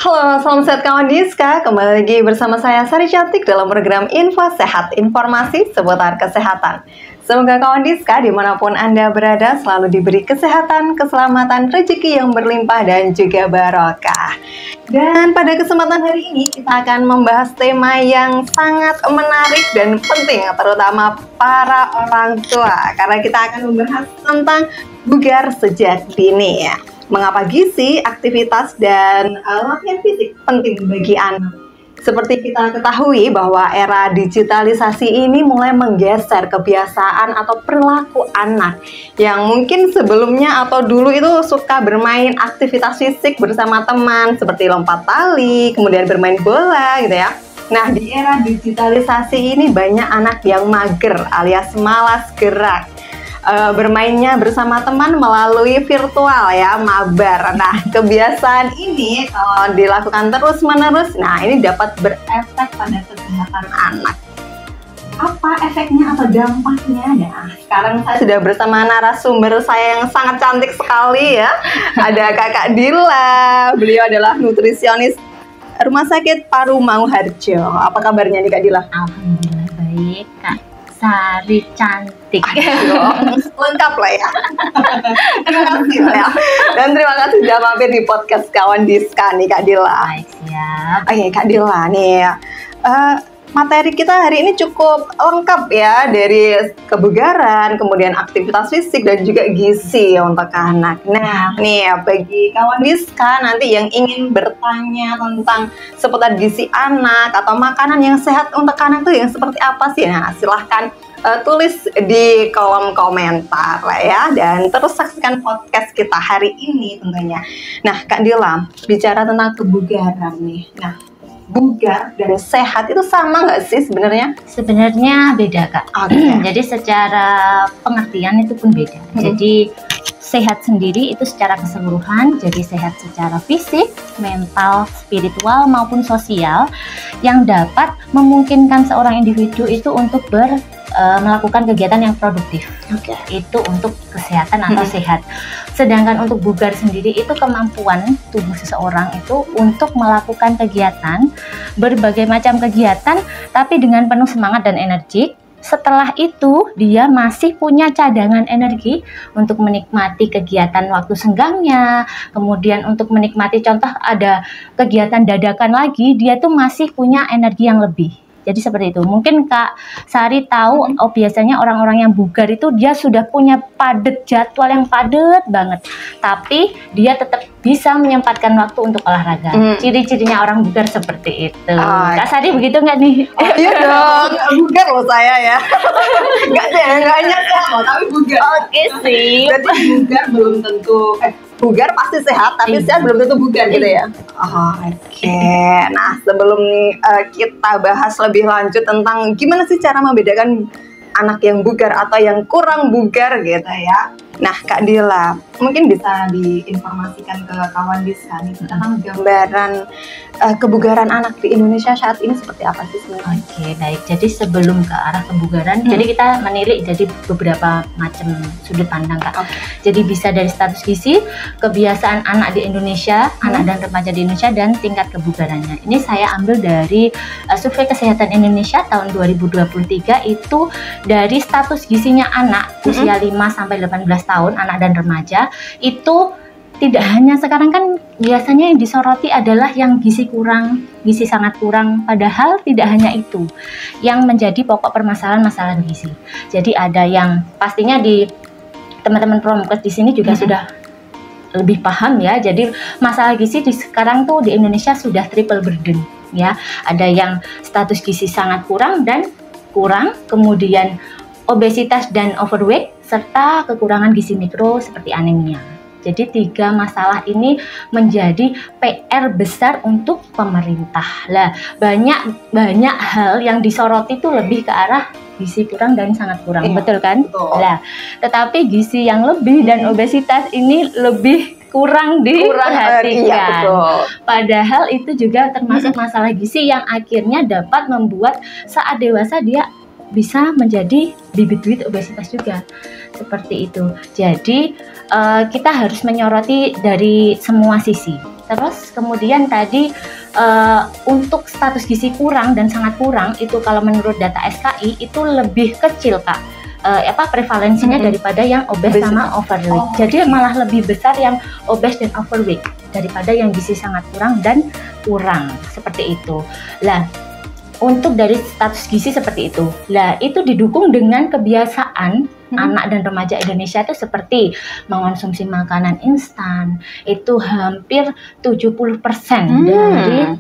Halo, salam sehat kawan Diska. Kembali lagi bersama saya Sari Cantik dalam program Info Sehat, informasi seputar kesehatan. Semoga kawan Diska dimanapun Anda berada selalu diberi kesehatan, keselamatan, rezeki yang berlimpah dan juga barokah. Dan pada kesempatan hari ini kita akan membahas tema yang sangat menarik dan penting, terutama para orang tua, karena kita akan membahas tentang bugar sejak dini ya. Mengapa gizi, aktivitas, dan latihan fisik penting bagi anak? Seperti kita ketahui bahwa era digitalisasi ini mulai menggeser kebiasaan atau perilaku anak yang mungkin sebelumnya atau dulu itu suka bermain aktivitas fisik bersama teman seperti lompat tali, kemudian bermain bola gitu ya. Nah, di era digitalisasi ini banyak anak yang mager alias malas gerak. Bermainnya bersama teman melalui virtual ya, mabar. Nah, kebiasaan ini kalau dilakukan terus-menerus, nah ini dapat berefek pada kesehatan anak. Apa efeknya atau dampaknya? Nah, sekarang saya sudah bersama narasumber saya yang sangat cantik sekali ya. Ada Kakak Dila, beliau adalah nutrisionis Rumah Sakit Paru Mauharjo. Apa kabarnya nih Kak Dila? Alhamdulillah baik, Kak Sari Cantik. Lengkap lah ya. Terima kasih ya. Dan terima kasih sudah mampir di podcast Kawan Diska nih Kak Dila. Baik, siap. Oke Kak Dila nih materi kita hari ini cukup lengkap ya, dari kebugaran, kemudian aktivitas fisik dan juga gizi untuk anak. Nah nih ya, bagi kawan Diska nanti yang ingin bertanya tentang seputar gizi anak atau makanan yang sehat untuk anak itu yang seperti apa sih? Nah silahkan tulis di kolom komentar lah ya, dan terus saksikan podcast kita hari ini tentunya. Nah Kak Dila, bicara tentang kebugaran nih, nah bugar dan sehat itu sama nggak sih sebenarnya? Sebenarnya beda, Kak. Okay. Jadi secara pengertian itu pun beda. Jadi sehat sendiri itu secara keseluruhan, jadi sehat secara fisik, mental, spiritual maupun sosial, yang dapat memungkinkan seorang individu itu untuk melakukan kegiatan yang produktif. Okay. Itu untuk kesehatan atau sehat. Sedangkan untuk bugar sendiri itu kemampuan tubuh seseorang itu untuk melakukan kegiatan, berbagai macam kegiatan, tapi dengan penuh semangat dan energi. Setelah itu dia masih punya cadangan energi untuk menikmati kegiatan waktu senggangnya, kemudian untuk menikmati, contoh ada kegiatan dadakan lagi, dia tuh masih punya energi yang lebih. Jadi seperti itu. Mungkin Kak Sari tahu, biasanya orang-orang yang bugar itu dia sudah punya padat jadwal yang padat banget, tapi dia tetap bisa menyempatkan waktu untuk olahraga. Ciri-cirinya orang bugar seperti itu. Kak Sari begitu nggak nih? Oh, iya dong, bugar loh saya ya. Nggak nyesel loh, tapi bugar. Oke sih. Berarti bugar belum tentu. Bugar pasti sehat, tapi sehat belum tentu bugar gitu ya. Oke. Nah, sebelum kita bahas lebih lanjut tentang gimana sih cara membedakan anak yang bugar atau yang kurang bugar gitu ya. Nah, Kak Dila, mungkin bisa diinformasikan ke kawan Diska nih tentang gambaran kebugaran anak di Indonesia saat ini seperti apa sih sebenarnya? Oke, baik. Jadi sebelum ke arah kebugaran, jadi kita menilik jadi beberapa macam sudut pandang, Kak. Jadi bisa dari status gizi, kebiasaan anak di Indonesia, anak dan remaja di Indonesia, dan tingkat kebugarannya. Ini saya ambil dari Survei Kesehatan Indonesia tahun 2023, itu dari status gizinya anak usia 5-18 tahun, anak dan remaja, itu tidak hanya sekarang kan biasanya yang disoroti adalah yang gizi kurang, gizi sangat kurang, padahal tidak hanya itu yang menjadi pokok permasalahan masalah gizi. Jadi ada yang pastinya di teman-teman promkes di sini juga sudah lebih paham ya. Jadi masalah gizi di sekarang tuh di Indonesia sudah triple burden ya. Ada yang status gizi sangat kurang dan kurang, kemudian obesitas dan overweight, serta kekurangan gizi mikro seperti anemia. Jadi 3 masalah ini menjadi PR besar untuk pemerintah. Lah, banyak hal yang disoroti itu lebih ke arah gizi kurang dan sangat kurang, betul kan? Betul. Lah, tetapi gizi yang lebih dan obesitas ini lebih kurang diperhatikan. Iya, padahal itu juga termasuk masalah gizi yang akhirnya dapat membuat saat dewasa dia bisa menjadi bibit-bibit obesitas juga, seperti itu. Jadi kita harus menyoroti dari semua sisi. Terus kemudian tadi untuk status gizi kurang dan sangat kurang itu kalau menurut data SKI itu lebih kecil Kak. Prevalensinya daripada yang obes sama overweight. Jadi malah lebih besar yang obes dan overweight daripada yang gizi sangat kurang dan kurang seperti itu. Lah, untuk dari status gizi seperti itu. Lah, itu didukung dengan kebiasaan anak dan remaja Indonesia itu seperti mengonsumsi makanan instan. Itu hampir 70% dari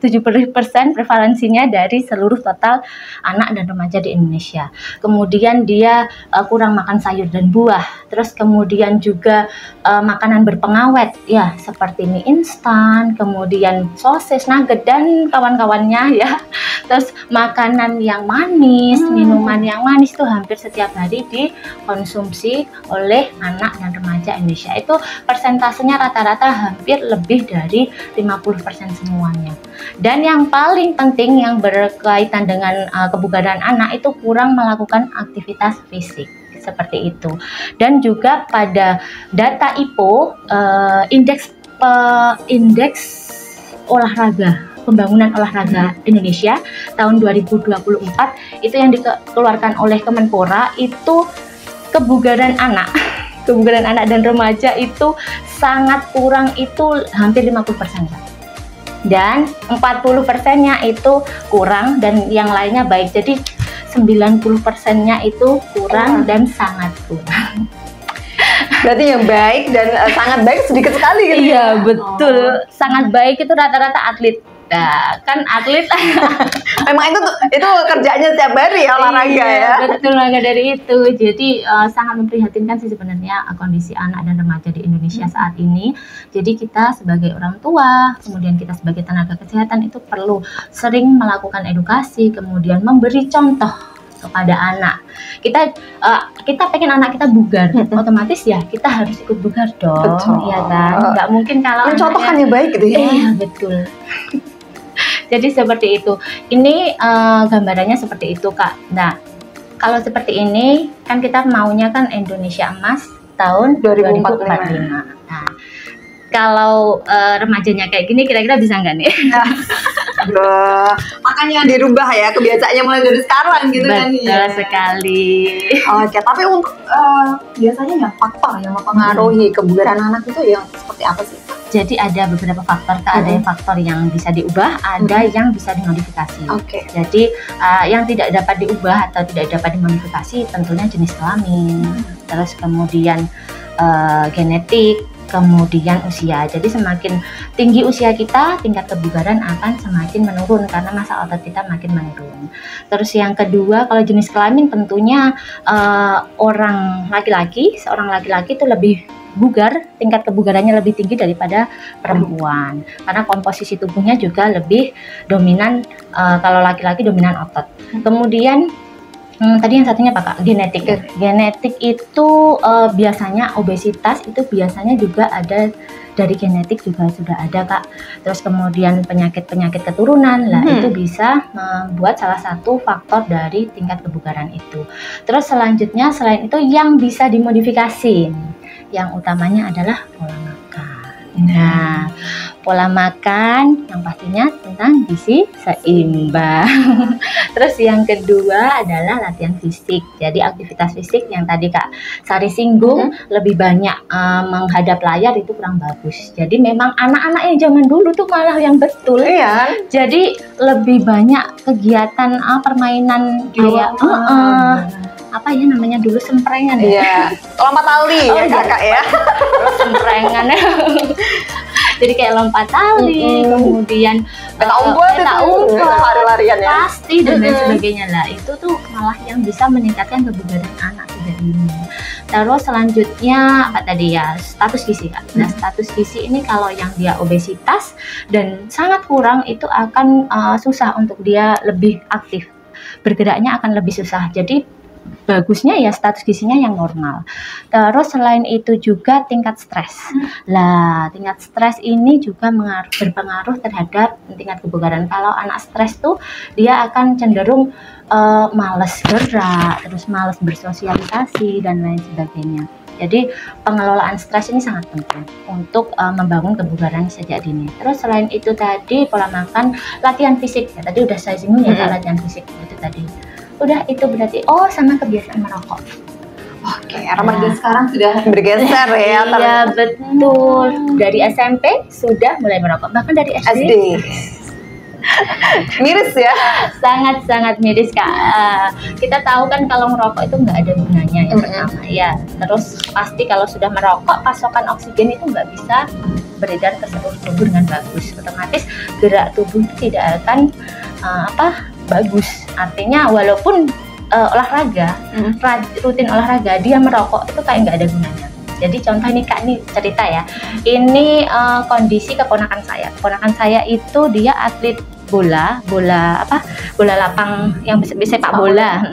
70% prevalensinya dari seluruh total anak dan remaja di Indonesia. Kemudian dia kurang makan sayur dan buah. Terus kemudian juga makanan berpengawet ya seperti mie instan, kemudian sosis, nugget dan kawan-kawannya ya. Terus makanan yang manis, minuman yang manis itu hampir setiap hari dikonsumsi oleh anak dan remaja Indonesia. Itu persentasenya rata-rata hampir lebih dari 50% semuanya. Dan yang paling penting yang berkaitan dengan kebugaran anak itu kurang melakukan aktivitas fisik seperti itu. Dan juga pada data IPO indeks olahraga pembangunan olahraga Indonesia tahun 2024 itu yang dikeluarkan oleh Kemenpora itu kebugaran anak dan remaja itu sangat kurang, itu hampir 50%. Dan 40%-nya itu kurang dan yang lainnya baik. Jadi 90%-nya itu kurang dan sangat kurang. Berarti yang baik dan sangat baik sedikit sekali gitu. Iya, betul. Sangat baik itu rata-rata atlet. Nah, kan atlet memang itu kerjanya setiap hari ya, olahraga ya. Betul, maka dari itu. Jadi sangat memprihatinkan sih sebenarnya kondisi anak dan remaja di Indonesia saat ini. Jadi kita sebagai orang tua, kemudian kita sebagai tenaga kesehatan itu perlu sering melakukan edukasi, kemudian memberi contoh kepada anak. Kita pengen anak kita bugar, otomatis ya kita harus ikut bugar dong. Betul. Ya kan? Nggak mungkin kalau mencontohkannya baik gitu ya. Iya, betul. Jadi seperti itu. Ini gambarannya seperti itu Kak. Nah, kalau seperti ini kan kita maunya kan Indonesia emas tahun 2045. Nah, kalau remajanya kayak gini kira-kira bisa nggak nih? Makanya dirubah ya kebiasaannya mulai dari sekarang gitu. Betul kan ya. Betul sekali. Oke, tapi untuk biasanya yang faktor yang mempengaruhi kebugaran anak itu yang seperti apa sih? Jadi ada beberapa faktor, Kak. Ada yang faktor yang bisa diubah, ada yang bisa dimodifikasi. Jadi yang tidak dapat diubah atau tidak dapat dimodifikasi tentunya jenis kelamin, terus kemudian genetik, kemudian usia. Jadi semakin tinggi usia kita, tingkat kebugaran akan semakin menurun karena massa otot kita makin menurun. Terus yang kedua, kalau jenis kelamin tentunya seorang laki-laki itu lebih bugar, tingkat kebugarannya lebih tinggi daripada perempuan karena komposisi tubuhnya juga lebih dominan, kalau laki-laki dominan otot. Kemudian tadi yang satunya apa Kak? Genetik. Genetik itu biasanya obesitas itu biasanya juga ada dari genetik juga sudah ada Kak. Terus kemudian penyakit-penyakit keturunan lah itu bisa membuat salah satu faktor dari tingkat kebugaran itu. Terus selanjutnya selain itu yang bisa dimodifikasi, yang utamanya adalah pola makan. Nah, pola makan yang pastinya tentang gizi seimbang. Terus yang kedua adalah latihan fisik. Jadi aktivitas fisik yang tadi Kak Sari singgung lebih banyak menghadap layar itu kurang bagus. Jadi memang anak-anak yang zaman dulu tuh malah yang betul. Iya. Jadi lebih banyak kegiatan permainan kayak apa ya namanya dulu, semprengan ya. Iya. Lompat tali ya Kakak ya. Semprengan ya. Jadi kayak lompat tali, kemudian peta umpet, lari-larian ya. Pasti dan lain sebagainya lah. Itu tuh malah yang bisa meningkatkan kebugaran anak tidak ini. Terus selanjutnya apa tadi ya, status gizi Kak. Nah, status gizi ini kalau yang dia obesitas dan sangat kurang itu akan susah untuk dia lebih aktif. Bergeraknya akan lebih susah. Jadi bagusnya ya status gizinya yang normal. Terus selain itu juga tingkat stres. Lah, tingkat stres ini juga berpengaruh terhadap tingkat kebugaran. Kalau anak stres tuh dia akan cenderung malas gerak, terus malas bersosialisasi dan lain sebagainya. Jadi pengelolaan stres ini sangat penting untuk membangun kebugaran sejak dini. Terus selain itu tadi pola makan, latihan fisik. Ya, tadi udah saya singgung ya latihan fisik itu tadi. Udah itu berarti sama kebiasaan merokok. Oke, remaja sekarang sudah bergeser ya. Iya betul. Dari SMP sudah mulai merokok, bahkan dari SD. Miris ya, sangat miris Kak. Kita tahu kan kalau merokok itu nggak ada gunanya yang pertama ya. Terus pasti kalau sudah merokok pasokan oksigen itu nggak bisa beredar ke seluruh tubuh dengan bagus. Otomatis gerak tubuh itu tidak akan bagus. Artinya walaupun olahraga, rutin olahraga, dia merokok itu kayak nggak ada gunanya. Jadi contoh ini Kak, ini cerita ya. Ini kondisi keponakan saya. Keponakan saya itu dia atlet bola lapang yang sepak bola.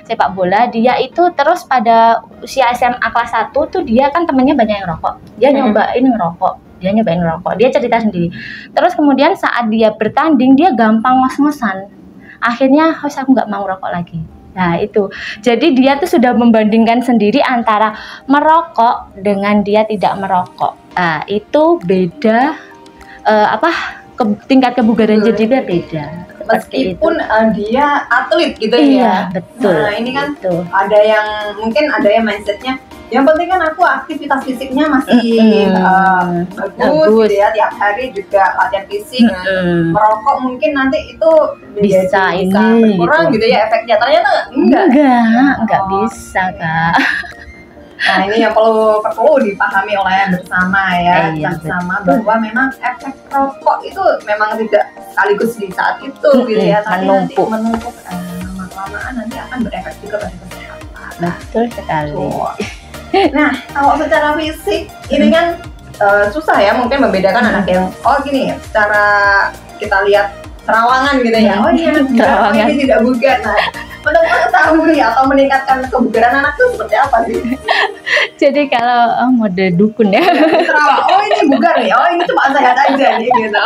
Sepak bola, dia itu terus pada usia SMA kelas 1 tuh dia kan temennya banyak yang rokok. Dia nyobain ngerokok. Dia cerita sendiri. Terus kemudian saat dia bertanding dia gampang ngos-ngosan. Akhirnya aku nggak mau rokok lagi. Nah itu, jadi dia tuh sudah membandingkan sendiri antara merokok dengan dia tidak merokok. Nah itu beda, tingkat kebugaran jadi dia beda. Meskipun dia atlet gitu ya. Iya betul. Nah ini kan ada yang mungkin ada yang mindsetnya, yang penting kan aku aktivitas fisiknya masih bagus gitu ya, tiap hari juga latihan fisik. Merokok mungkin nanti itu bisa berkurang gitu ya efeknya. Ternyata enggak bisa Kak. Nah ini yang perlu dipahami oleh bersama ya, bersama bahwa memang efek rokok itu memang tidak sekaligus di saat itu gitu ya, tapi menumpuk lama-kelamaan nanti akan berefek juga pada kesehatan. Betul sekali. Nah, kalau secara fisik ini kan susah ya mungkin membedakan anak yang gini secara kita lihat terawangan gitu ya. Ini tidak bugar. Nah, untuk mengetahui atau meningkatkan kebugaran anak itu seperti apa sih? Jadi kalau mode dukun ya. Ini bugar nih. Ini cuma sehat aja nih gitu.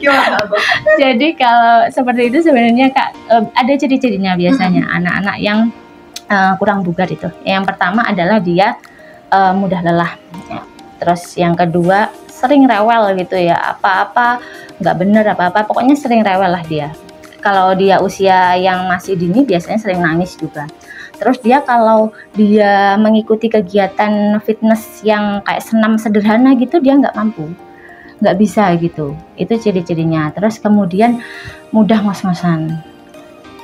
Gimana, Bu? Jadi kalau seperti itu sebenarnya Kak ada ciri-cirinya biasanya anak-anak yang kurang bugar itu. Yang pertama adalah dia mudah lelah. Terus yang kedua sering rewel gitu ya, apa-apa nggak bener, apa-apa pokoknya sering rewel lah dia. Kalau dia usia yang masih dini biasanya sering nangis juga. Terus dia kalau dia mengikuti kegiatan fitness yang kayak senam sederhana gitu dia nggak mampu, nggak bisa gitu. Itu ciri-cirinya. Terus kemudian mudah ngos-ngosan.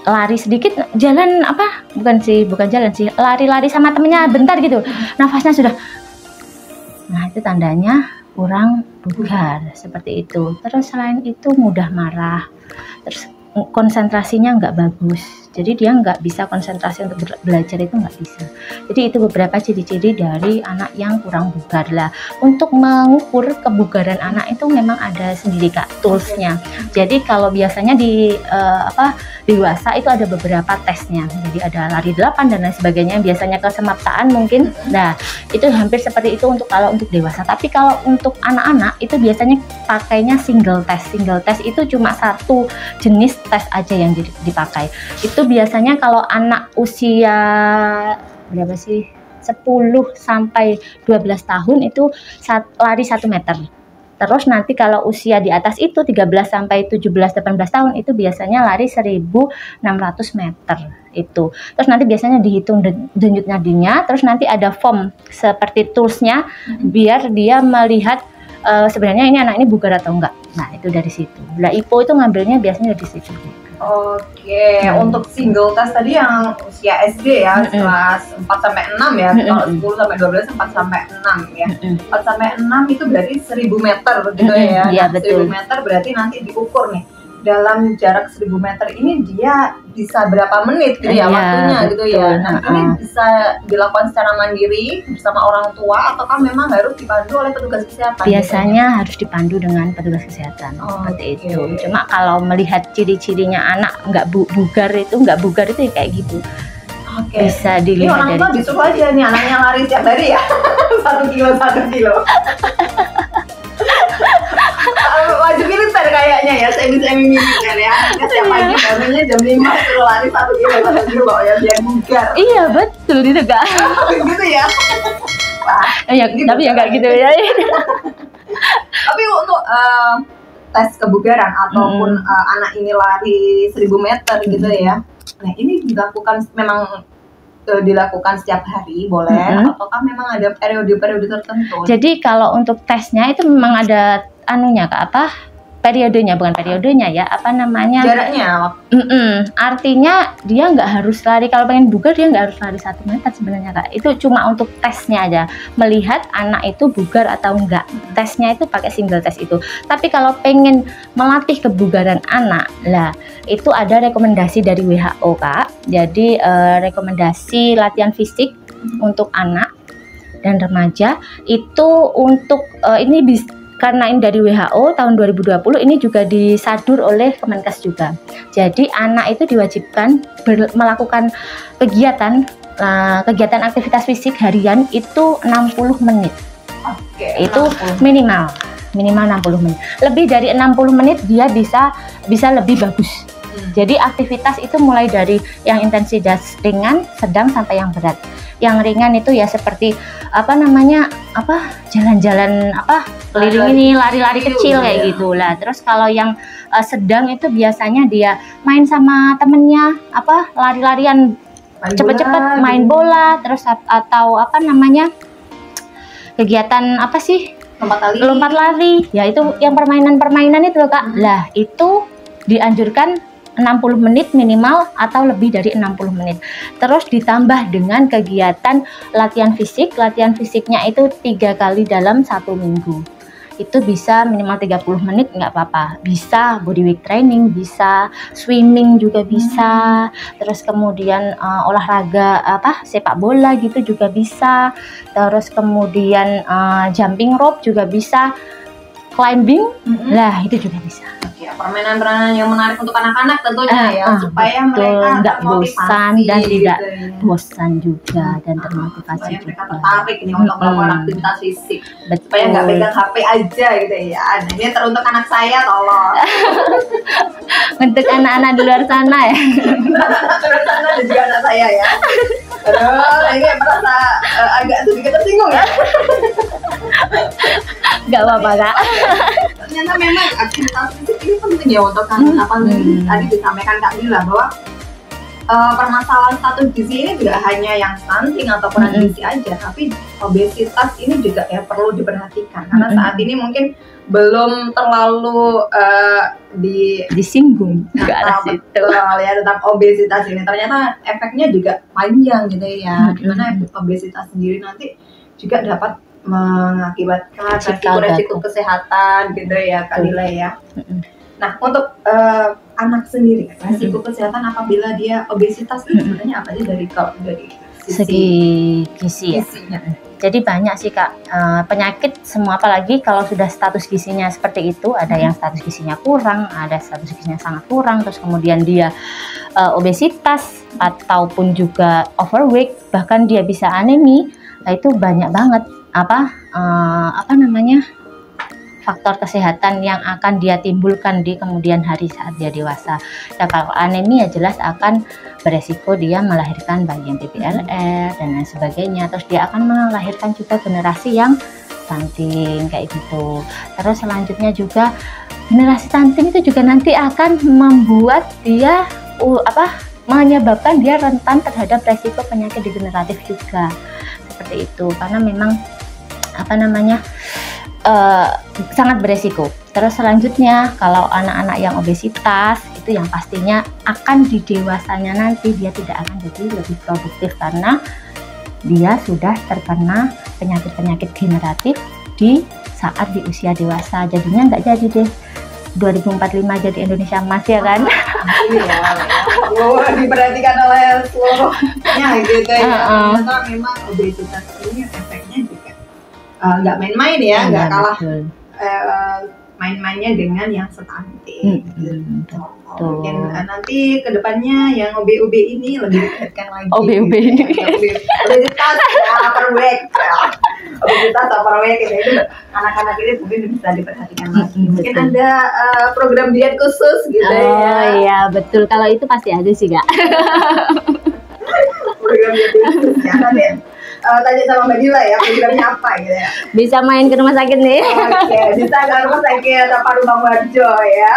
Lari sedikit, jalan bukan jalan sih, lari-lari sama temennya bentar gitu, nafasnya sudah. Nah itu tandanya kurang bugar seperti itu. Terus selain itu mudah marah, terus konsentrasinya nggak bagus, jadi dia nggak bisa konsentrasi untuk belajar, itu nggak bisa. Jadi itu beberapa ciri-ciri dari anak yang kurang bugar lah. Untuk mengukur kebugaran anak itu memang ada sendiri Kak toolsnya. Jadi kalau biasanya di dewasa itu ada beberapa tesnya. Jadi ada lari 8 dan lain sebagainya. Biasanya kesemaptaan mungkin. Nah itu hampir seperti itu kalau untuk dewasa. Tapi kalau untuk anak-anak itu biasanya pakainya single test. Single test itu cuma satu jenis tes aja yang dipakai. Itu biasanya kalau anak usia berapa sih? 10 sampai 12 tahun itu lari 1 meter. Terus nanti kalau usia di atas itu 13 sampai 17-18 tahun itu biasanya lari 1.600 meter itu. Terus nanti biasanya dihitung denyut nadinya, terus nanti ada form seperti toolsnya biar dia melihat sebenarnya ini anak ini bugar atau enggak. Nah itu dari situ. Lah IPO itu ngambilnya biasanya dari situ. Oke, untuk single test tadi yang usia SD ya, kelas 4 sampai 6 ya. Kalau 10 sampai 12 4 sampai 6 ya. 4 sampai 6 itu berarti 1.000 meter gitu ya. Iya, betul. 1.000 meter berarti nanti diukur nih. Dalam jarak 1.000 meter ini dia bisa berapa menit gitu ya waktunya gitu ya. Nah ini bisa dilakukan secara mandiri bersama orang tua ataukah memang harus dipandu oleh petugas kesehatan? Biasanya harus dipandu dengan petugas kesehatan seperti itu. Cuma kalau melihat ciri-cirinya anak nggak bugar itu kayak gitu. Bisa dilihat ini orang tua disuruh aja nih anaknya lari setiap hari ya 1 kilo. Wajib militer kayaknya ya, semi kan ya. Setiap pagi bangunnya jam 5 suruh lari 1 kilo ya biar bugar. Iya betul itu Kak. Gitu ya. Wah, Ya, tapi ya nggak gitu ya. Tapi untuk tes kebugaran ataupun anak ini lari 1000 meter gitu ya. Nah ini dilakukan setiap hari boleh ataukah memang ada periode-periode tertentu? Jadi kalau untuk tesnya itu memang ada anunya Kak, apa? Periodenya, bukan periodenya ya, apa namanya? Jaraknya. Artinya dia nggak harus lari, kalau pengen bugar dia nggak harus lari 1 meter sebenarnya Kak. Itu cuma untuk tesnya aja, melihat anak itu bugar atau enggak. Tesnya itu pakai single test itu. Tapi kalau pengen melatih kebugaran anak, lah itu ada rekomendasi dari WHO Kak. Jadi rekomendasi latihan fisik untuk anak dan remaja itu untuk ini karena ini dari WHO tahun 2020, ini juga disadur oleh Kemenkes juga. Jadi anak itu diwajibkan melakukan kegiatan aktivitas fisik harian itu 60 menit. Oke, itu 60. minimal 60 menit. Lebih dari 60 menit dia bisa lebih bagus. Jadi aktivitas itu mulai dari yang intensitas ringan, sedang sampai yang berat. Yang ringan itu ya seperti jalan-jalan keliling ini, lari-lari kecil kayak gitu lah. Terus kalau yang sedang itu biasanya dia main sama temennya, lari-larian cepet-cepet, main bola, terus atau kegiatan lompat lari. Ya itu yang permainan itu loh Kak. Lah itu dianjurkan 60 menit minimal atau lebih dari 60 menit. Terus ditambah dengan kegiatan latihan fisik. Latihan fisiknya itu 3 kali dalam 1 minggu. Itu bisa minimal 30 menit nggak apa-apa. Bisa body weight training, bisa swimming juga bisa. Terus kemudian olahraga sepak bola gitu juga bisa. Terus kemudian jumping rope juga bisa. Climbing, lah itu juga bisa. Ya, permainan-permainan yang menarik untuk anak-anak tentunya supaya mereka nggak bosan dan tidak bosan juga dan supaya termotivasi juga. Mereka tertarik nih untuk melakukan aktivitas fisik. Supaya nggak pegang HP aja gitu ya. Nah, ini teruntuk anak saya tolong. Untuk anak-anak di luar sana ya. Luar sana dan juga anak saya ya. Aduh, ini merasa agak sedikit tersinggung ya. Gak apa-apa Kak. Ternyata memang aktivitas fisik ini penting ya untuk apalagi tadi disampaikan Kak Dila bahwa permasalahan status gizi ini tidak hanya yang stunting atau kurang gizi aja, tapi obesitas ini juga ya perlu diperhatikan karena saat ini mungkin belum terlalu disinggung ke arah situ. Betul ya tentang obesitas ini. Ternyata efeknya juga panjang gitu ya. Dimana obesitas sendiri nanti juga dapat mengakibatkan resiko kesehatan gitu ya Kak Dila ya. Nah untuk anak sendiri resiko kesehatan apabila dia obesitas itu sebenarnya apa aja dari segi gizi ya. Jadi banyak sih Kak penyakit semua, apalagi kalau sudah status gizinya seperti itu, ada yang status gizinya kurang, ada status gizinya sangat kurang, terus kemudian dia obesitas ataupun juga overweight, bahkan dia bisa anemi. Nah itu banyak banget faktor kesehatan yang akan dia timbulkan di kemudian hari saat dia dewasa. Nah, kalau anemia jelas akan beresiko dia melahirkan bayi yang PPLR dan lain sebagainya. Terus dia akan melahirkan juga generasi yang stunting kayak gitu. Terus selanjutnya juga generasi stunting itu juga nanti akan membuat dia menyebabkan dia rentan terhadap resiko penyakit degeneratif juga. Seperti itu karena memang sangat beresiko. Terus selanjutnya kalau anak-anak yang obesitas itu yang pastinya akan di dewasanya nanti dia tidak akan jadi lebih produktif karena dia sudah terkena penyakit-penyakit generatif di saat di usia dewasa. Jadinya nggak jadi deh 2045 jadi Indonesia emas ya kan. Diperhatikan oleh seluruhnya gitu ya. Ternyata memang obesitas ini efeknya juga nggak main-main ya, nggak kalah main-mainnya dengan yang stunting. Mungkin nanti kedepannya yang OB ini lebih diperhatikan lagi. OB ini. Obesitas, overweight. obesitas overweight gitu itu anak-anak ini mungkin bisa diperhatikan lagi. Mungkin ada program diet khusus gitu ya. Oh iya betul, kalau itu pasti ada sih Kak. Program diet khusus ya. Nanti tanya sama Mbak Dila ya, programnya apa gitu ya. Bisa main ke rumah sakit nih. Oke, bisa ke rumah sakit Paru Bangwarjo ya.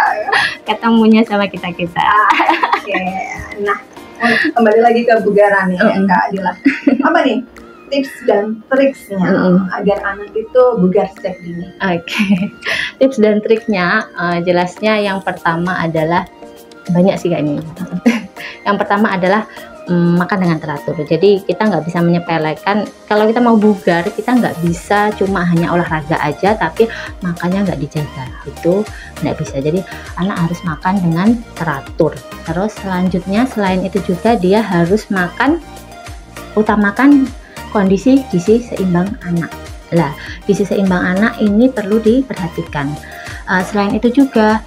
Ketemunya sama kita-kita. Oke, nah kembali lagi ke bugaran nih ya Kak Dila. Apa nih tips dan triksnya agar anak itu bugar sejak dini? Oke, tips dan triknya jelasnya yang pertama adalah banyak sih Kak ini. Yang pertama adalah makan dengan teratur. Jadi kita nggak bisa menyepelekan. Kalau kita mau bugar, kita nggak bisa cuma hanya olahraga aja, tapi makannya nggak dijaga. Itu nggak bisa. Jadi anak harus makan dengan teratur. Terus selanjutnya selain itu juga dia harus utamakan kondisi gizi seimbang anak. Lah, gizi seimbang anak ini perlu diperhatikan. Selain itu juga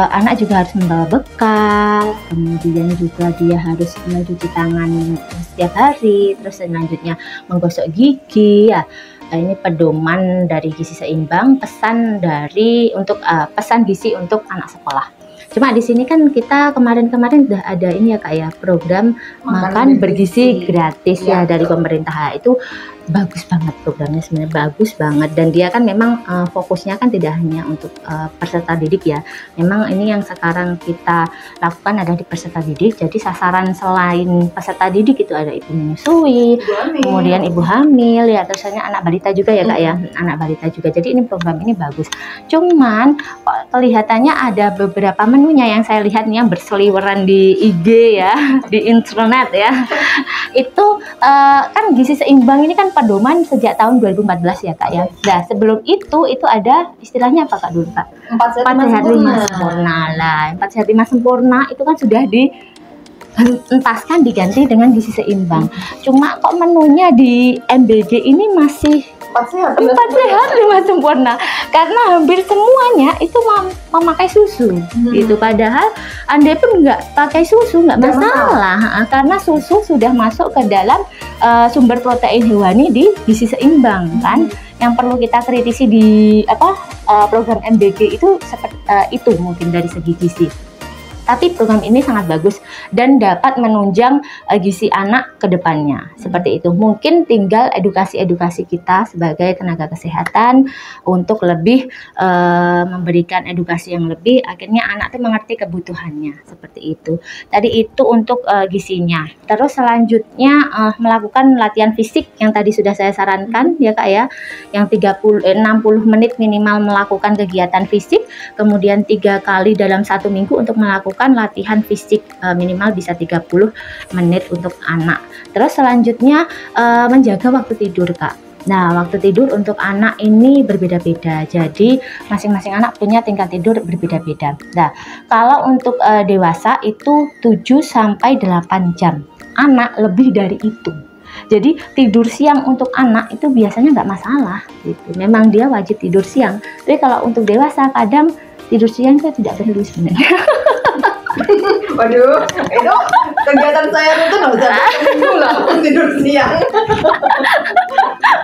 anak juga harus membawa bekal, kemudian juga dia harus mencuci tangan setiap hari, terus selanjutnya menggosok gigi ya. Ini pedoman dari gizi seimbang, pesan gizi untuk anak sekolah. Cuma di sini kan kita kemarin-kemarin udah ada ini ya Kak ya, program makan bergizi gratis ya dari pemerintah. Itu bagus banget programnya, sebenarnya bagus banget, dan dia kan memang fokusnya kan tidak hanya untuk peserta didik ya. Memang ini yang sekarang kita lakukan adalah di peserta didik. Jadi sasaran selain peserta didik itu ada ibu menyusui, kemudian ibu hamil ya, terusannya anak balita juga ya Kak ya, anak balita juga. Jadi ini program ini bagus. Cuman kelihatannya ada beberapa menunya yang saya lihat nih yang berseliweran di IG ya, di internet ya. Itu kan gizi seimbang ini kan pedoman sejak tahun 2014 ya Kak ya. Nah sebelum itu ada istilahnya apa Kak dulu Kak? 4 sehat 5 sempurna lah. 4 sehat 5 sempurna itu kan sudah dientaskan diganti dengan gizi seimbang. Cuma kok menunya di MBG ini masih 4 sehat 5 sempurna, karena hampir semuanya itu memakai susu gitu. Padahal andai pun nggak pakai susu nggak masalah, karena susu sudah masuk ke dalam sumber protein hewani di gizi seimbang kan. Yang perlu kita kritisi di program MBG itu seperti itu mungkin dari segi gizi. Tapi program ini sangat bagus dan dapat menunjang gizi anak ke depannya. Seperti itu. Mungkin tinggal edukasi-edukasi kita sebagai tenaga kesehatan untuk lebih memberikan edukasi yang lebih, akhirnya anak itu mengerti kebutuhannya. Seperti itu. Tadi itu untuk gizinya. Terus selanjutnya melakukan latihan fisik yang tadi sudah saya sarankan ya Kak ya. Yang 60 menit minimal melakukan kegiatan fisik, kemudian 3 kali dalam 1 minggu untuk melakukan latihan fisik minimal bisa 30 menit untuk anak. Terus selanjutnya menjaga waktu tidur Kak. Nah waktu tidur untuk anak ini berbeda-beda, jadi masing-masing anak punya tingkat tidur berbeda-beda. Nah kalau untuk dewasa itu 7-8 jam, anak lebih dari itu. Jadi tidur siang untuk anak itu biasanya nggak masalah gitu. Memang dia wajib tidur siang. Tapi kalau untuk dewasa kadang tidur siang itu tidak perlu sebenarnya. Waduh, itu kegiatan saya itu nggak bisa minggu lah tidur siang.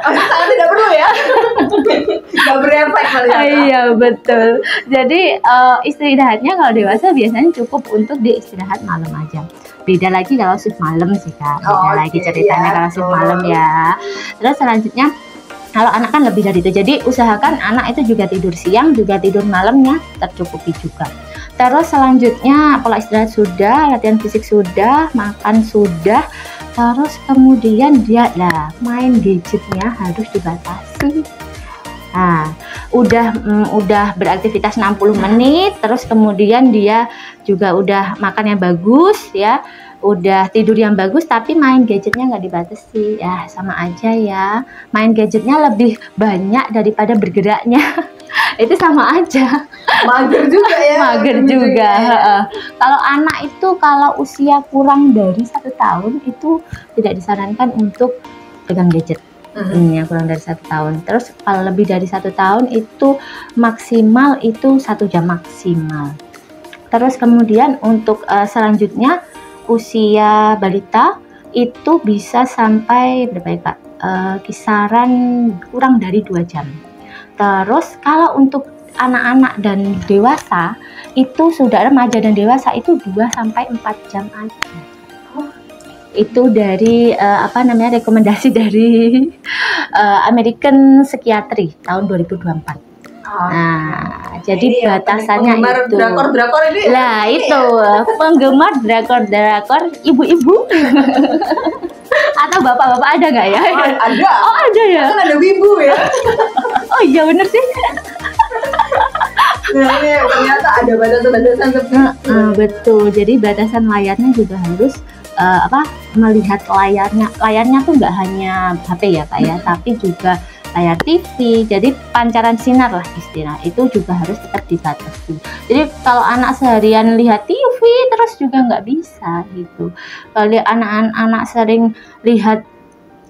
Sangat tidak perlu ya. Nggak berefek kali ya. Iya betul. Jadi istirahatnya kalau dewasa biasanya cukup untuk diistirahat malam aja. Beda lagi kalau shift malam sih Kak. Beda lagi ceritanya kalau shift malam ya. Terus selanjutnya kalau anak kan lebih dari itu, jadi usahakan anak itu juga tidur siang, juga tidur malamnya tercukupi juga. Terus selanjutnya pola istirahat sudah, latihan fisik sudah, makan sudah, terus kemudian dia main gadgetnya harus dibatasi. Nah, udah beraktivitas 60 menit, terus kemudian dia juga udah makan yang bagus ya. Udah tidur yang bagus tapi main gadgetnya nggak dibatasi ya, sama aja ya, main gadgetnya lebih banyak daripada bergeraknya. Itu sama aja, mager juga ya. Mager juga. Kalau anak itu kalau usia kurang dari 1 tahun itu tidak disarankan untuk pegang gadget. Ya, kurang dari 1 tahun. Terus kalau lebih dari 1 tahun itu maksimal itu 1 jam maksimal. Terus kemudian untuk selanjutnya usia balita itu bisa sampai berapa ya Kak? kisaran kurang dari 2 jam. Terus kalau untuk anak-anak dan dewasa itu sudah remaja dan dewasa itu 2-4 jam aja. Itu dari rekomendasi dari American Psychiatry tahun 2024. Nah, jadi batasannya itu. Drakor ini. Lah itu penggemar drakor ibu-ibu atau bapak-bapak ada nggak ya? Ada. Oh ada ya. Kan ada wibu ya. Oh iya bener sih. Nah, ini ternyata ada batasan-batasan tertentu. Betul. Jadi batasan layarnya juga harus melihat layarnya tuh nggak hanya HP ya Kak ya, tapi juga layar TV, jadi pancaran sinar lah istilah itu juga harus tetap dibatasi. Jadi kalau anak seharian lihat TV terus juga nggak bisa gitu. Kalau anak-anak sering lihat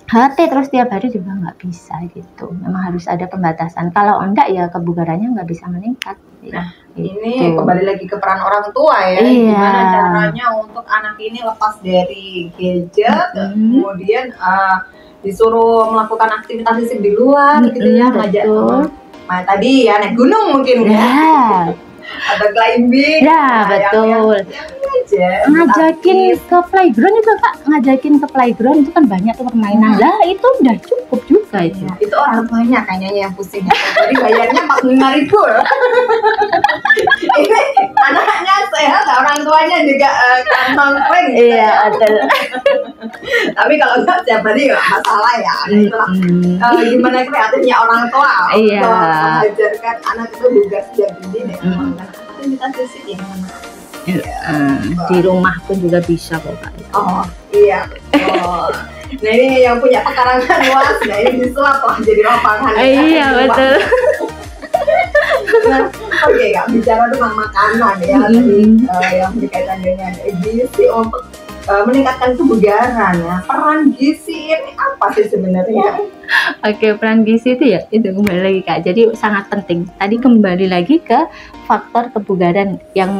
HP terus tiap hari juga nggak bisa gitu. Memang harus ada pembatasan. Kalau enggak ya kebugarannya nggak bisa meningkat. Nah, ini kembali lagi ke peran orang tua ya. Iya. Gimana caranya untuk anak ini lepas dari gadget, kemudian disuruh melakukan aktivitas fisik di luar gitu ya, ngajak tadi ya naik gunung mungkin ya. Atau climbing. Ya, betul. Ngajakin ke playground itu Kak, ngajakin ke playground itu kan banyak tuh permainan. Lah itu udah cukup juga itu. Ya, itu orang tuanya kayaknya yang pusing. Jadi bayarnya 45.000. Ini anaknya sehat, orang tuanya juga kantong kering. Iya, betul. Tapi kalau nggak setiap hari nggak masalah ya. Itulah gimana kreatifnya orang tua untuk mengajarkan anak itu juga sejak dini dengan aktivitas fisik yang mana. Di rumah pun juga bisa kok Kak. Oh iya. Nah ini yang punya pekarangan luas, nah ini disulap lah jadi lapangan. Iya betul. Oke Kak, bicara tentang makanan ya tadi yang berkaitan dengan gizi untuk meningkatkan kebugaran ya. Peran gizi ini apa sih sebenarnya? Oke, peran gizi itu ya itu kembali lagi Kak. Jadi sangat penting. Tadi kembali lagi ke faktor kebugaran yang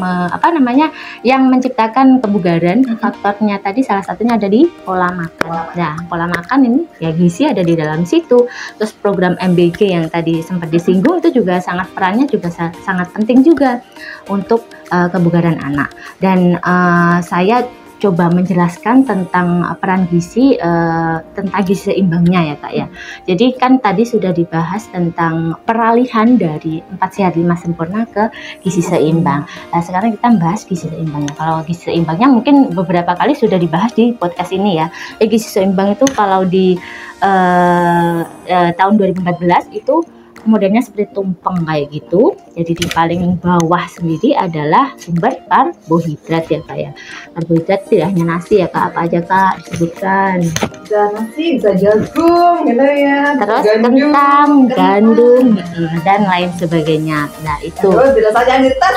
yang menciptakan kebugaran. Faktornya tadi salah satunya ada di pola makan. Nah, pola makan ini ya gizi ada di dalam situ. Terus program MBG yang tadi sempat disinggung itu juga perannya juga sangat penting juga untuk kebugaran anak. Dan saya coba menjelaskan tentang peran gizi, tentang gizi seimbangnya ya Kak ya. Jadi kan tadi sudah dibahas tentang peralihan dari 4 sehat 5 sempurna ke gizi seimbang. Nah, sekarang kita bahas gizi seimbangnya. Kalau gizi seimbangnya mungkin beberapa kali sudah dibahas di podcast ini ya. Gizi seimbang itu kalau di tahun 2014 itu modelnya seperti tumpeng kayak gitu. Jadi di paling bawah sendiri adalah sumber karbohidrat ya Kak ya. Karbohidrat tidak hanya nasi ya Kak, apa aja Kak disebutkan? Bisa nasi, bisa jagung gitu ya. Terus kentang, gandum dan lain sebagainya. Nah itu. Terus tidak saja dites.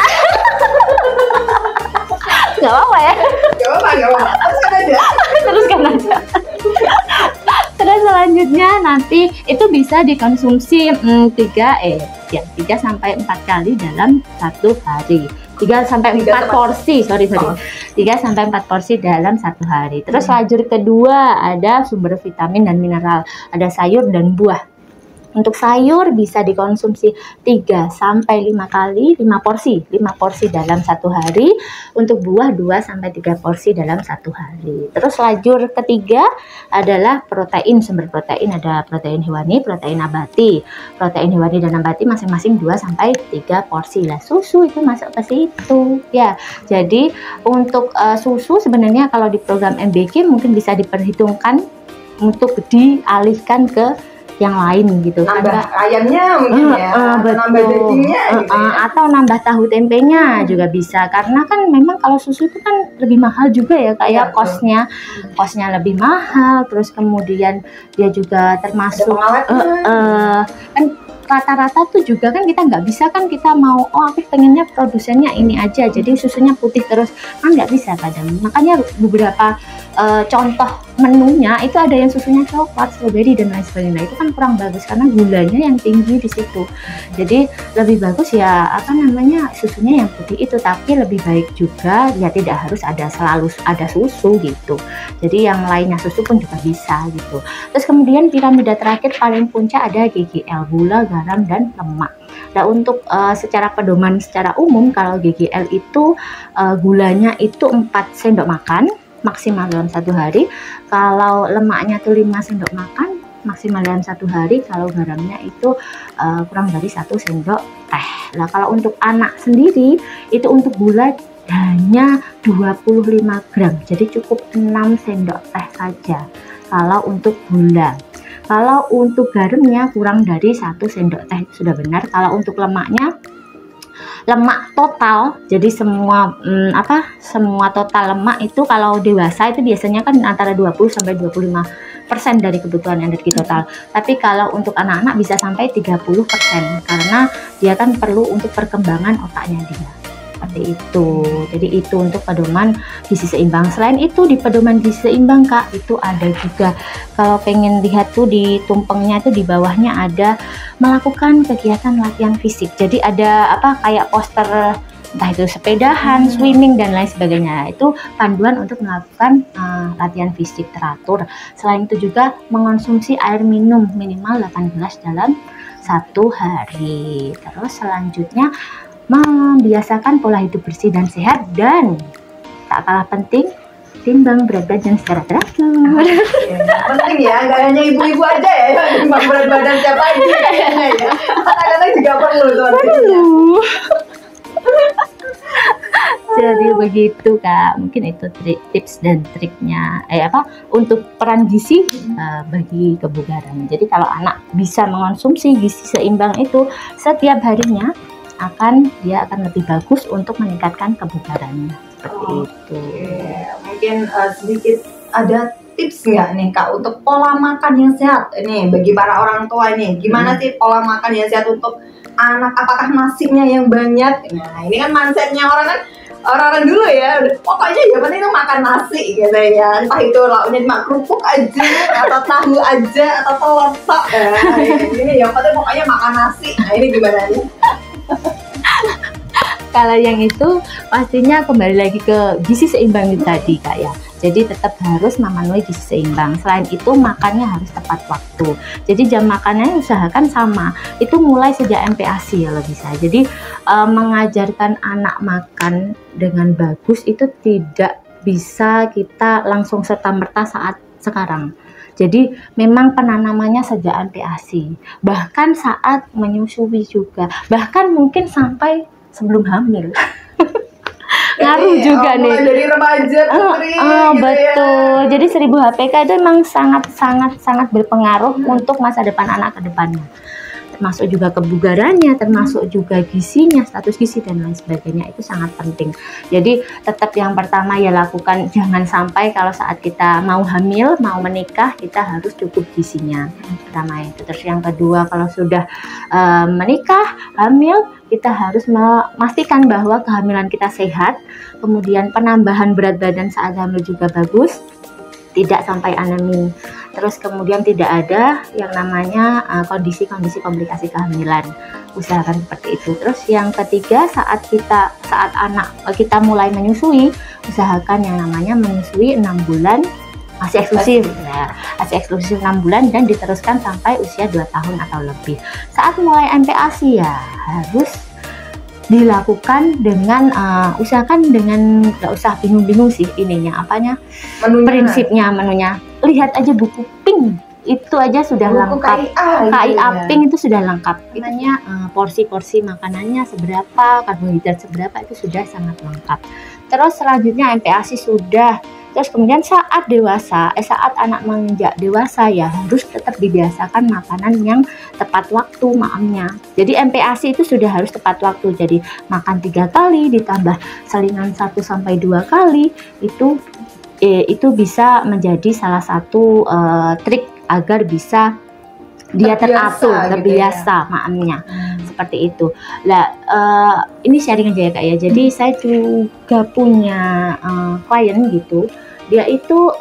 Gak apa-apa ya? Gak apa-apa. Teruskan aja. Terus selanjutnya nanti itu bisa dikonsumsi 3 sampai 4 kali dalam satu hari. 3 sampai 4 porsi, sorry. 3 sampai 4 porsi dalam satu hari. Terus lajur kedua ada sumber vitamin dan mineral, ada sayur dan buah. Untuk sayur bisa dikonsumsi 3 sampai 5 kali, 5 porsi dalam satu hari. Untuk buah 2 sampai 3 porsi dalam satu hari. Terus lajur ketiga adalah protein, sumber protein ada protein hewani, protein nabati. Protein hewani dan nabati masing-masing 2 sampai 3 porsi. Lah susu itu masuk ke situ. Ya, jadi untuk susu sebenarnya kalau di program MBG mungkin bisa diperhitungkan untuk dialihkan ke yang lain gitu, nambah ayamnya mungkin ya, nambah dagingnya gitu ya. Atau nambah tahu tempenya juga bisa, karena kan memang kalau susu itu kan lebih mahal juga ya kayak kosnya lebih mahal. Terus kemudian dia juga termasuk kan rata-rata tuh juga kan kita nggak bisa kan kita mau aku pengennya produsennya ini aja jadi susunya putih terus kan nggak bisa kadang. Makanya beberapa contoh menunya itu ada yang susunya coklat, stroberi dan lain sebagainya. Itu kan kurang bagus karena gulanya yang tinggi di situ. Jadi lebih bagus ya susunya yang putih itu, tapi lebih baik juga ya tidak harus selalu ada susu gitu. Jadi yang lainnya susu pun juga bisa gitu. Terus kemudian piramida terakhir paling puncak ada GGL, gula, garam dan lemak. Nah untuk secara pedoman secara umum kalau GGL itu gulanya itu 4 sendok makan maksimal dalam 1 hari. Kalau lemaknya tuh 5 sendok makan maksimal dalam 1 hari. Kalau garamnya itu kurang dari 1 sendok teh. Nah kalau untuk anak sendiri itu untuk gula hanya 25 gram, jadi cukup 6 sendok teh saja kalau untuk gula. Kalau untuk garamnya kurang dari 1 sendok teh sudah benar. Kalau untuk lemaknya, lemak total, jadi semua total lemak itu kalau dewasa itu biasanya kan antara 20 sampai 25% dari kebutuhan energi total. Tapi kalau untuk anak-anak bisa sampai 30% karena dia kan perlu untuk perkembangan otaknya dia. Seperti itu. Jadi itu untuk pedoman gizi seimbang. Selain itu di pedoman gizi seimbang Kak, itu ada juga kalau pengen lihat tuh di tumpengnya itu di bawahnya ada melakukan kegiatan latihan fisik. Jadi ada kayak poster entah itu sepedahan, swimming dan lain sebagainya. Itu panduan untuk melakukan latihan fisik teratur. Selain itu juga mengonsumsi air minum minimal 8 gelas dalam 1 hari. Terus selanjutnya membiasakan pola hidup bersih dan sehat, dan tak kalah penting timbang berat badan secara teratur. Penting ya, nggak hanya ibu-ibu aja ya yang timbang berat badan tiap pagi kayaknya ya. Anak-anak juga perlu Jadi begitu Kak, mungkin itu tips dan triknya untuk peran gizi bagi kebugaran. Jadi kalau anak bisa mengonsumsi gizi seimbang itu setiap harinya, dia akan lebih bagus untuk meningkatkan kebugarannya. Seperti itu. Mungkin sedikit ada tips nggak nih Kak untuk pola makan yang sehat ini bagi para orang tua ini? Gimana sih pola makan yang sehat untuk anak? Apakah nasinya yang banyak? Nah ini kan mindsetnya orang dulu ya, pokoknya yang penting itu makan nasi gitu ya, entah itu lauknya cuma kerupuk aja atau tahu aja atau telur tok. Nah, ini yang penting pokoknya makan nasi. Nah ini gimana nih? Kalau yang itu pastinya kembali lagi ke gizi seimbang itu tadi Kak ya. Jadi tetap harus memenuhi gizi seimbang. Selain itu makannya harus tepat waktu. Jadi jam makannya usahakan sama. Itu mulai sejak MPASI ya bisa. Jadi mengajarkan anak makan dengan bagus itu tidak bisa kita langsung serta-merta saat sekarang. Jadi memang penanamannya sejak MPASI. Bahkan saat menyusui juga. Bahkan mungkin sampai sebelum hamil. Ngaruh juga nih dari remaja putri gitu betul ya. Jadi 1000 HPK itu memang sangat berpengaruh untuk masa depan anak ke depannya, termasuk juga kebugarannya, termasuk juga gizinya, status gizi dan lain sebagainya. Itu sangat penting. Jadi tetap yang pertama ya lakukan, jangan sampai kalau saat kita mau hamil, mau menikah, kita harus cukup gizinya. Pertama itu. Terus yang kedua, kalau sudah menikah, hamil, kita harus memastikan bahwa kehamilan kita sehat, kemudian penambahan berat badan saat hamil juga bagus, tidak sampai anemi. Terus kemudian tidak ada yang namanya kondisi-kondisi komplikasi kehamilan. Usahakan seperti itu. Terus yang ketiga, saat anak kita mulai menyusui, usahakan yang namanya menyusui 6 bulan masih eksklusif. Nah, masih eksklusif 6 bulan dan diteruskan sampai usia 2 tahun atau lebih. Saat mulai MPASI ya harus dilakukan dengan usahakan dengan nggak usah bingung-bingung sih prinsipnya menunya. Lihat aja buku PINK, itu aja sudah lengkap. KIA PINK itu sudah lengkap. Kitanya porsi-porsi makanannya seberapa, karbohidrat seberapa, itu sudah sangat lengkap. Terus selanjutnya MPASI sudah. Terus kemudian saat anak menginjak dewasa ya harus tetap dibiasakan makanan yang tepat waktu maamnya. Jadi MPASI itu sudah harus tepat waktu. Jadi makan 3 kali ditambah selingan 1 sampai 2 kali itu bisa menjadi salah satu trik agar bisa dia terbiasa maamnya. Seperti itu. Lah ini sharing aja ya Kak ya. Jadi saya juga punya klien gitu. dia itu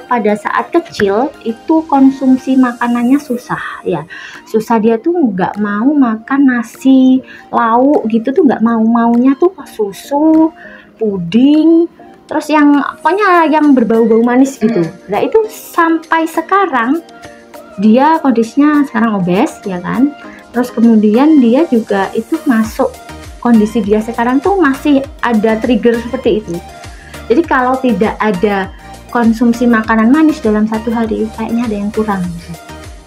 pada saat kecil itu konsumsi makanannya susah ya, susah. Dia tuh nggak mau makan nasi lauk gitu tuh, nggak maunya tuh susu, puding, terus yang pokoknya yang berbau-bau manis gitu. Nah itu sampai sekarang dia kondisinya sekarang obes ya kan, terus kemudian dia juga itu masuk kondisi dia sekarang tuh masih ada trigger seperti itu. Jadi kalau tidak ada konsumsi makanan manis dalam satu hari, kayaknya ada yang kurang.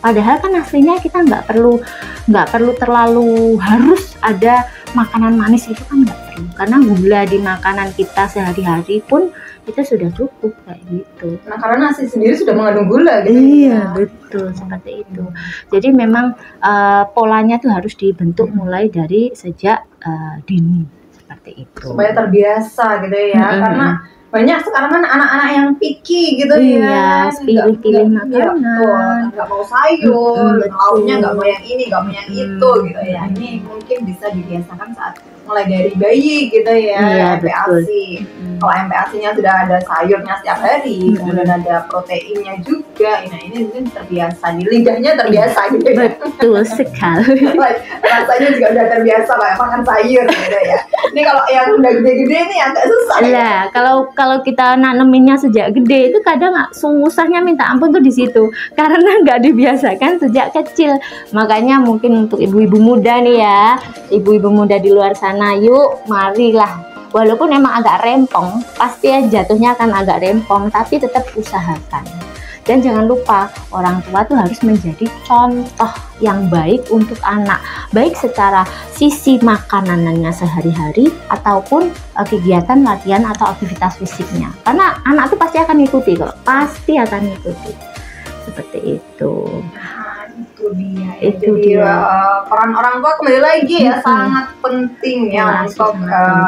Padahal kan aslinya kita nggak perlu terlalu harus ada makanan manis, itu kan nggak perlu. Karena gula di makanan kita sehari-hari pun itu sudah cukup kayak gitu. Nah karena nasi sendiri sudah mengandung gula gitu. Iya betul, seperti itu. Jadi memang polanya tuh harus dibentuk mulai dari sejak dini seperti itu. Supaya terbiasa gitu ya. Karena banyak sekarang kan anak-anak yang picky gitu ya, pilih-pilih makanan, nggak mau sayur, lauknya nggak mau yang ini, nggak mau yang itu gitu ya. Ini mungkin bisa dibiasakan saat mulai dari bayi gitu ya, MPASI. Kalau MPASI-nya sudah ada sayurnya setiap hari, kemudian ada proteinnya juga, nah ini mungkin terbiasa, di lidahnya terbiasa gitu ya. Betul sekali. Rasanya juga udah terbiasa kayak makan sayur gitu ya. Ini kalau yang udah gede-gede nih agak susah ya. Kalau kita naneminnya sejak gede itu kadang susahnya minta ampun tuh di situ, karena nggak dibiasakan sejak kecil. Makanya mungkin untuk ibu-ibu muda nih ya, ibu-ibu muda di luar sana, yuk marilah. Walaupun emang agak rempong, pasti ya jatuhnya akan agak rempong, tapi tetap usahakan. Dan jangan lupa, orang tua tuh harus menjadi contoh yang baik untuk anak, baik secara sisi makanannya sehari-hari ataupun kegiatan latihan atau aktivitas fisiknya. Karena anak tuh pasti akan ngikuti kok, pasti akan ngikuti. Seperti itu. Itu dia. Peran orang tua kembali lagi ya sangat penting ya untuk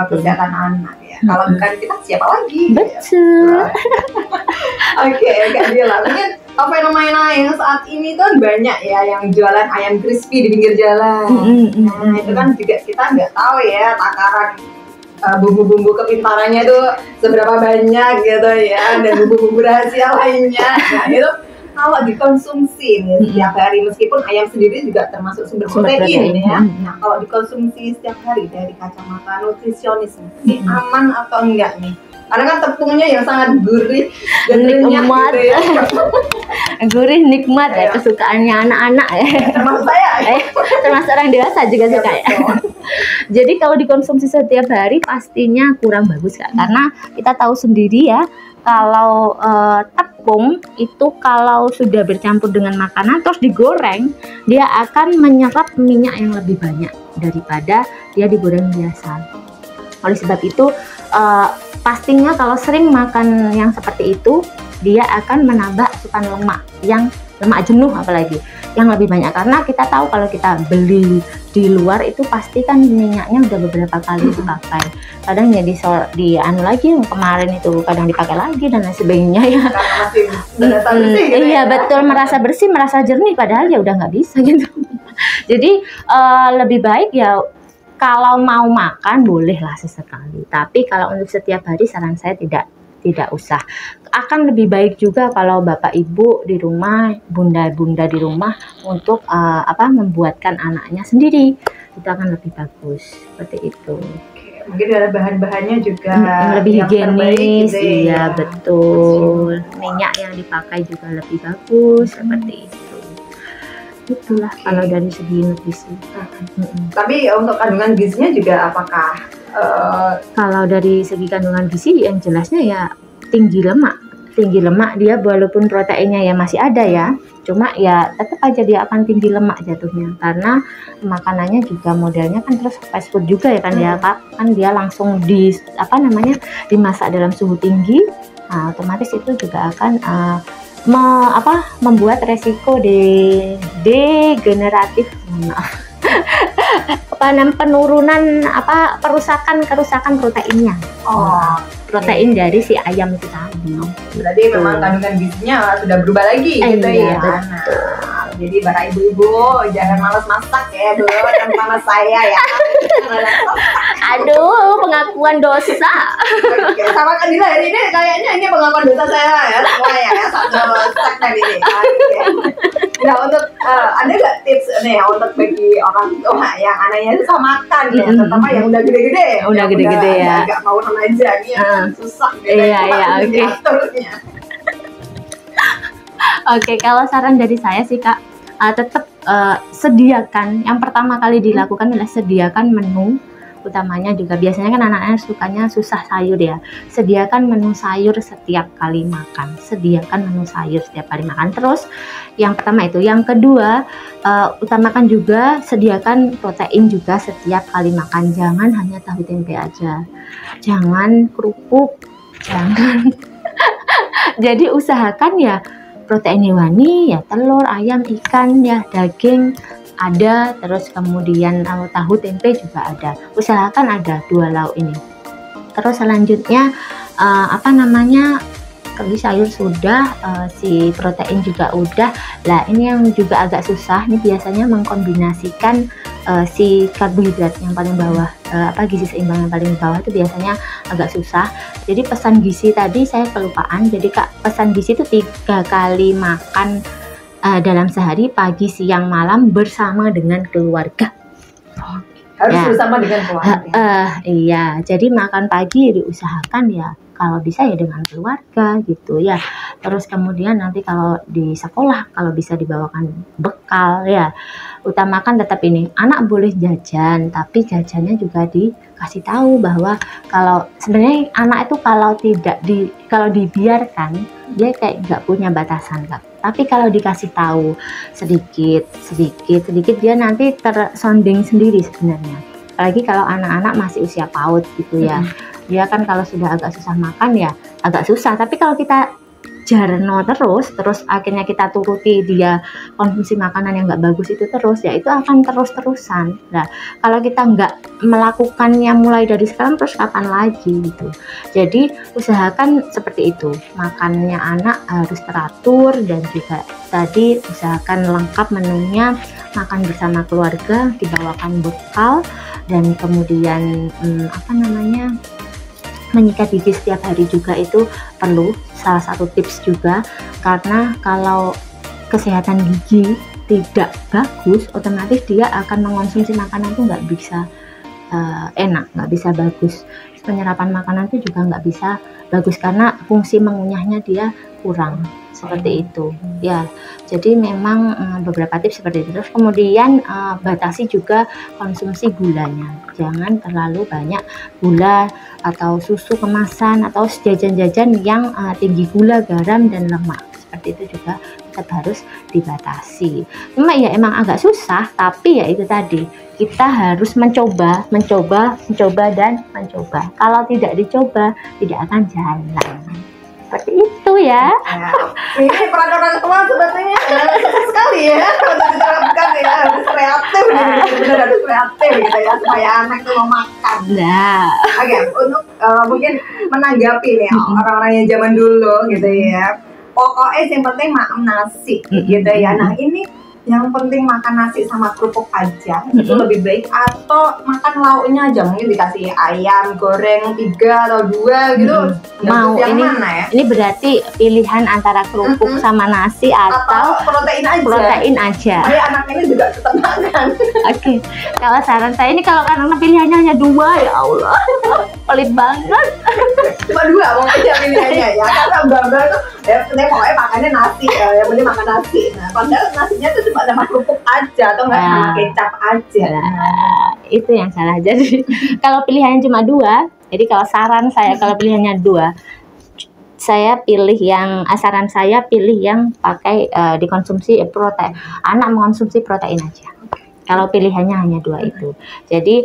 kesehatan anak ya. Kalau bukan kita siapa lagi? Betul. Oke, Kak Dila, mungkin fenomena yang saat ini tuh banyak ya yang jualan ayam crispy di pinggir jalan. Nah itu kan juga kita nggak tahu ya takaran bumbu-bumbu kepintarannya tuh seberapa banyak gitu ya, dan bumbu-bumbu rahasia lainnya. Nah itu kalau dikonsumsi nih setiap hari, meskipun ayam sendiri juga termasuk sumber protein ya. Nah kalau dikonsumsi setiap hari dari kacamata nutrisionis ini aman atau enggak nih? Karena kan tepungnya yang sangat gurih dan nikmat gitu ya. Gurih nikmat ya, kesukaannya anak-anak ya. Termasuk saya. Termasuk orang dewasa juga suka ya. Jadi kalau dikonsumsi setiap hari pastinya kurang bagus Kak. Karena kita tahu sendiri ya, kalau tepung itu kalau sudah bercampur dengan makanan terus digoreng, dia akan menyerap minyak yang lebih banyak daripada dia digoreng biasa. Oleh sebab itu pastinya kalau sering makan yang seperti itu, dia akan menambah asupan lemak, yang lemak jenuh apalagi yang lebih banyak. Karena kita tahu kalau kita beli di luar itu pasti kan minyaknya udah beberapa kali dipakai. Kadang ya di anu lagi kemarin itu kadang dipakai lagi dan lain sebagainya ya. Iya betul, merasa bersih, merasa jernih, padahal ya udah nggak bisa gitu. Jadi lebih baik ya kalau mau makan bolehlah sesekali, tapi kalau untuk setiap hari saran saya tidak usah. Akan lebih baik juga kalau bapak ibu di rumah, bunda-bunda di rumah untuk membuatkan anaknya sendiri, itu akan lebih bagus seperti itu. Mungkin ada bahan-bahannya juga lebih higienis, gitu iya betul. Minyak yang dipakai juga lebih bagus seperti itu. Itulah kalau dari segi nutrisi. Tapi untuk kandungan gizinya juga apakah? Kalau dari segi kandungan gizi yang jelasnya ya tinggi lemak. Tinggi lemak dia walaupun proteinnya ya masih ada ya, cuma ya tetap aja dia akan tinggi lemak jatuhnya karena makanannya juga modelnya kan terus fast food juga ya kan dia kan dia langsung dimasak dalam suhu tinggi. Nah, otomatis itu juga akan membuat resiko degeneratif penurunan kerusakan proteinnya. Protein dari si ayam itu tadi. Berarti memang kandungan gizinya sudah berubah lagi gitu ya. Nah, jadi para ibu-ibu jangan malas masak ya dulu, jangan malas saya ya. Aduh, pengakuan dosa. Oke, sama Kak Dila hari ini kayaknya ini pengakuan dosa saya ya, semua ya, satu segmen ini. Oke. Nah, untuk ada nggak tips nih untuk bagi orang tua yang anaknya susah makan ya, terutama yang udah gede-gede, Udah gede-gede ya. Agak mau remaja nih, yang susah gitu. Iya, oke. Diaturnya. Oke, kalau saran dari saya sih Kak, tetap sediakan. Yang pertama kali dilakukan adalah sediakan menu. Utamanya juga biasanya kan anak-anak sukanya susah sayur ya. Sediakan menu sayur setiap kali makan. Sediakan menu sayur setiap kali makan. Terus yang pertama itu. Yang kedua, utamakan juga sediakan protein juga setiap kali makan. Jangan hanya tahu tempe aja. Jangan kerupuk. Jangan. Jadi usahakan ya protein hewani ya, telur, ayam, ikan ya, daging ada, terus kemudian tahu tempe juga ada. Usahakan ada 2 lauk ini. Terus selanjutnya kalau sayur sudah, si protein juga udah. Lah ini yang juga agak susah nih biasanya mengkombinasikan si karbohidrat yang paling bawah, gizi seimbang yang paling bawah itu biasanya agak susah. Jadi pesan gizi tadi saya kelupaan. Jadi Kak, pesan gizi itu 3 kali makan dalam sehari, pagi, siang, malam bersama dengan keluarga. Harus Ya. bersama dengan keluarga. Iya, jadi makan pagi diusahakan ya kalau bisa ya dengan keluarga gitu ya. Terus kemudian nanti kalau di sekolah kalau bisa dibawakan bekal ya. Utamakan tetap ini, anak boleh jajan tapi jajannya juga dikasih tahu bahwa kalau sebenarnya anak itu kalau dibiarkan dia kayak nggak punya batasan Kak. Tapi kalau dikasih tahu sedikit dia nanti tersonding sendiri sebenarnya. Apalagi kalau anak-anak masih usia PAUD gitu ya. Dia kan kalau sudah agak susah makan ya agak susah. Tapi kalau kita jarno terus akhirnya kita turuti dia konsumsi makanan yang nggak bagus itu terus, ya itu akan terus-terusan. Nah, kalau kita nggak melakukannya mulai dari sekarang, terus kapan lagi gitu. Jadi usahakan seperti itu, makannya anak harus teratur, dan juga tadi usahakan lengkap menunya, makan bersama keluarga, dibawakan bekal, dan kemudian menyikat gigi setiap hari juga itu perlu, salah satu tips juga. Karena kalau kesehatan gigi tidak bagus, otomatis dia akan mengonsumsi makanan itu nggak bisa enak, nggak bisa bagus. Penyerapan makanan itu juga nggak bisa bagus karena fungsi mengunyahnya dia kurang, seperti itu ya. Jadi memang beberapa tips seperti itu. Terus kemudian batasi juga konsumsi gulanya, jangan terlalu banyak gula atau susu kemasan atau jajan-jajan yang tinggi gula, garam, dan lemak. Seperti itu juga tetap harus dibatasi. Emang agak susah, tapi ya itu tadi, kita harus mencoba. Kalau tidak dicoba, tidak akan jalan. Seperti itu ya. Ini peran orang tua sepertinya susah sekali ya untuk diterapkan ya, harus kreatif, benar-benar harus kreatif gitu ya supaya anak itu mau makan. Nah, Oke, untuk mungkin menanggapi nih orang-orang yang zaman dulu gitu ya, pokoknya yang penting makan nasi gitu ya. Nah ini yang penting makan nasi sama kerupuk aja itu lebih baik, atau makan lauknya aja, mungkin dikasih ayam goreng 3 atau 2 gitu. mau yang ini mana ya? ini berarti pilihan antara kerupuk sama nasi atau protein aja. Supaya anak ini juga tetap makan. Oke, kalau saran saya ini, kalau karena pilihannya hanya 2, ya Allah, pelit banget. Cuma 2 mau aja pilihannya ya, karena bangga tuh ya penting pokoknya makannya nasi ya, yang penting makan nasi. Nah padahal nasinya tuh cuma sama kerupuk aja atau enggak sama kecap aja. Nah, itu yang salah. Jadi kalau pilihannya cuma 2, jadi kalau saran saya kalau pilihannya 2, saya pilih saran saya pilih yang pakai dikonsumsi protein. Anak mengonsumsi protein aja. Kalau pilihannya hanya 2 itu. Jadi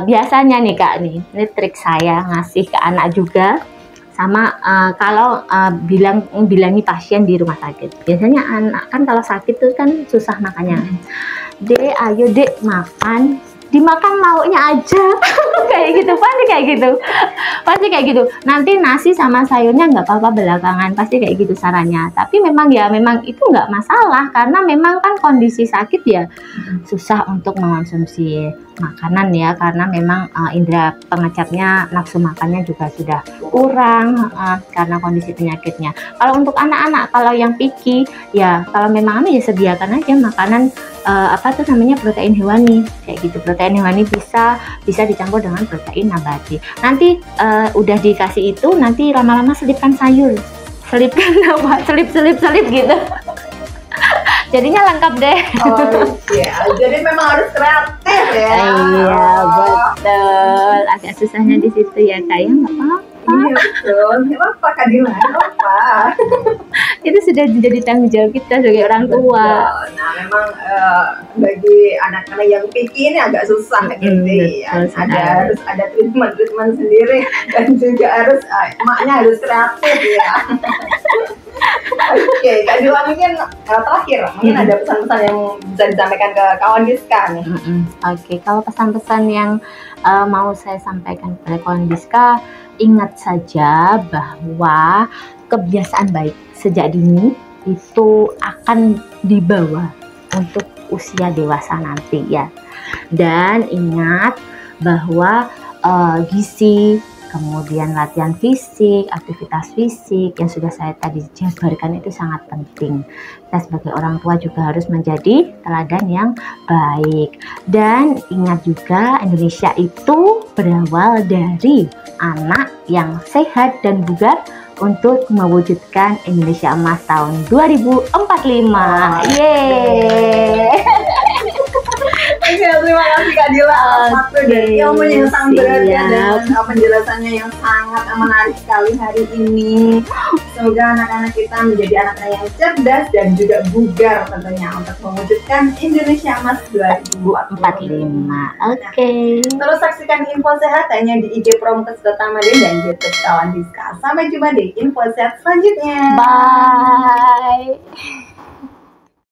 biasanya nih Kak, ini trik saya ngasih ke anak juga. Sama kalau bilangi pasien di rumah sakit. Biasanya anak kan kalau sakit tuh kan susah makannya. Dek, ayo dek makan dimakan lauknya aja. Kayak gitu, pasti kayak gitu. Nanti nasi sama sayurnya nggak apa-apa belakangan, pasti kayak gitu sarannya. Tapi memang itu nggak masalah, karena memang kan kondisi sakit ya susah untuk mengonsumsi makanan ya, karena memang indera pengecapnya, nafsu makannya juga sudah kurang karena kondisi penyakitnya. Kalau untuk anak-anak, kalau yang picky ya, kalau memang ya sediakan aja makanan protein hewani kayak gitu. Protein hewani bisa dicampur dengan protein nabati. Nanti udah dikasih itu, nanti lama-lama selipkan sayur, selip gitu. Jadinya lengkap deh. Oh iya, jadi memang harus kreatif ya. Iya, betul. Agak susahnya di situ ya, Kak, ya, nggak apa-apa. Iya betul, nggak apa-apa Kak Dila, nggak apa. Itu sudah menjadi tanggung jawab kita sebagai orang tua. Betul. Nah memang bagi anak-anak yang picky ini agak susah gitu ya. Harus ada treatment sendiri, dan juga harus emaknya harus kreatif ya. Oke, Kak Dila, mungkin terakhir, mungkin ada pesan-pesan yang bisa disampaikan ke kawan Diska nih. Oke, kalau pesan-pesan yang mau saya sampaikan kepada kawan Diska, ingat saja bahwa kebiasaan baik sejak dini itu akan dibawa untuk usia dewasa nanti ya. Dan ingat bahwa gizi, kemudian latihan fisik, aktivitas fisik yang sudah saya tadi jabarkan itu sangat penting. Kita sebagai orang tua juga harus menjadi teladan yang baik. Dan ingat juga, Indonesia itu berawal dari anak yang sehat dan bugar untuk mewujudkan Indonesia Emas tahun 2045. Yeay! Oke, terima kasih Kak Dila waktu dan ilmunya yang sangat berharga dan penjelasannya yang sangat menarik sekali hari ini. Semoga anak-anak kita menjadi anak-anak yang cerdas dan juga bugar tentunya untuk mewujudkan Indonesia Emas 2045. Oke. Terus saksikan info sehat hanya di IG Promkes Kota Madiun dan YouTube kawan Diska. Sampai jumpa di info sehat selanjutnya. Bye.